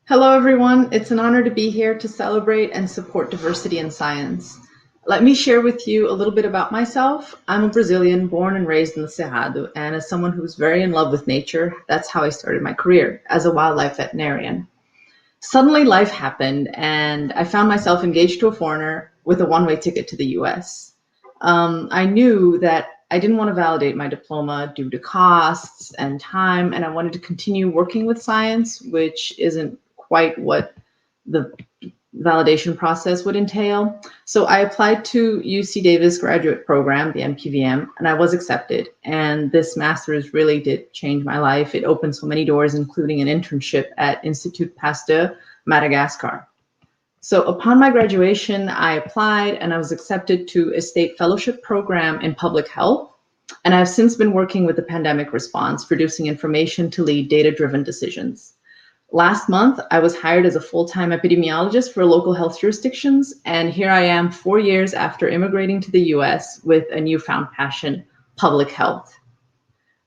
Hello, everyone. It's an honor to be here to celebrate and support diversity in science. Let me share with you a little bit about myself. I'm a Brazilian born and raised in the Cerrado, and as someone who's very in love with nature, that's how I started my career as a wildlife veterinarian. Suddenly, life happened, and I found myself engaged to a foreigner with a one-way ticket to the US. I knew that I didn't want to validate my diploma due to costs and time, and I wanted to continue working with science, which isn't quite what the validation process would entail. So I applied to UC Davis graduate program, the MPVM, and I was accepted. And this master's really did change my life. It opened so many doors, including an internship at Institut Pasteur, Madagascar. So upon my graduation, I applied and I was accepted to a state fellowship program in public health. And I've since been working with the pandemic response, producing information to lead data-driven decisions. Last month, I was hired as a full-time epidemiologist for local health jurisdictions, and here I am 4 years after immigrating to the US with a newfound passion, public health.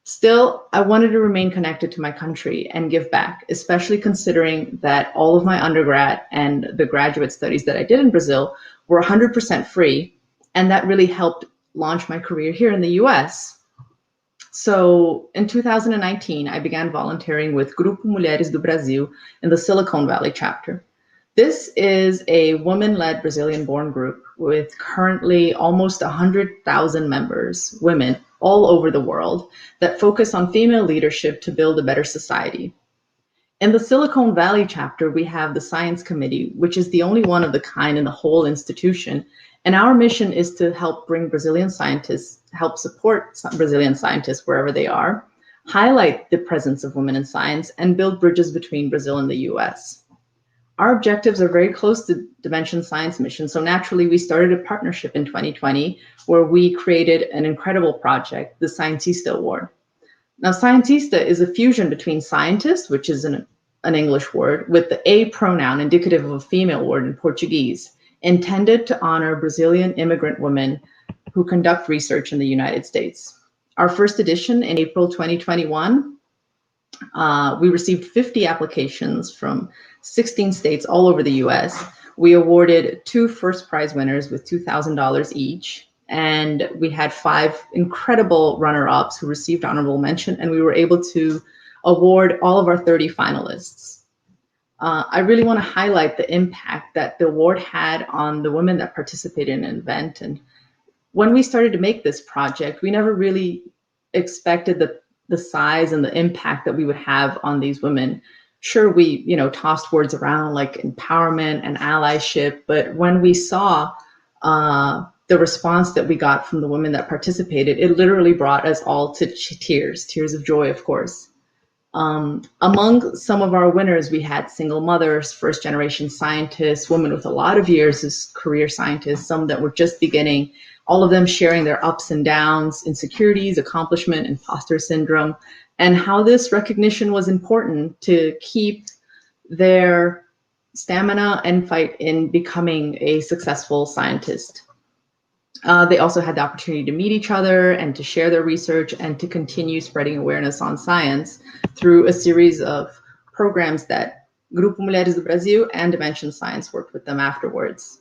Still, I wanted to remain connected to my country and give back, especially considering that all of my undergrad and the graduate studies that I did in Brazil were 100% free, and that really helped launch my career here in the US. So in 2019, I began volunteering with Grupo Mulheres do Brasil in the Silicon Valley chapter. This is a woman-led Brazilian-born group with currently almost 100,000 members, women all over the world, that focus on female leadership to build a better society. In the Silicon Valley chapter, we have the Science Committee, which is the only one of the kind in the whole institution. And our mission is to help bring Brazilian scientists, help support Brazilian scientists wherever they are, highlight the presence of women in science, and build bridges between Brazil and the US. Our objectives are very close to Dimension Science Mission, so naturally we started a partnership in 2020 where we created an incredible project, the Scientista Award. Now, Scientista is a fusion between scientist, which is an English word, with the A pronoun indicative of a female word in Portuguese, intended to honor Brazilian immigrant women who conduct research in the United States. Our first edition in April 2021, we received 50 applications from 16 states all over the US. We awarded 2 first prize winners with $2,000 each. And we had 5 incredible runner-ups who received honorable mention, and we were able to award all of our 30 finalists. I really want to highlight the impact that the award had on the women that participated in an event. And when we started to make this project, we never really expected the size and the impact that we would have on these women. Sure, we tossed words around like empowerment and allyship, but when we saw the response that we got from the women that participated, it literally brought us all to tears of joy, of course. Among some of our winners, we had single mothers, first generation scientists, women with a lot of years as career scientists, some that were just beginning, all of them sharing their ups and downs, insecurities, accomplishment, imposter syndrome, and how this recognition was important to keep their stamina and fight in becoming a successful scientist. They also had the opportunity to meet each other and to share their research and to continue spreading awareness on science through a series of programs that Grupo Mulheres do Brasil and Dimension Science worked with them afterwards.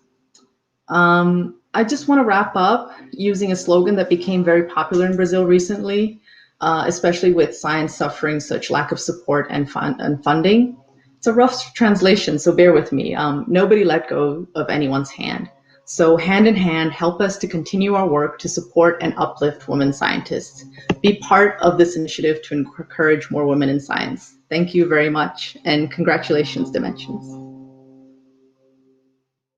I just want to wrap up using a slogan that became very popular in Brazil recently, especially with science suffering such lack of support and funding. It's a rough translation, so bear with me. Nobody let go of anyone's hand. So hand in hand, help us to continue our work to support and uplift women scientists. Be part of this initiative to encourage more women in science. Thank you very much, and congratulations, Dimensions.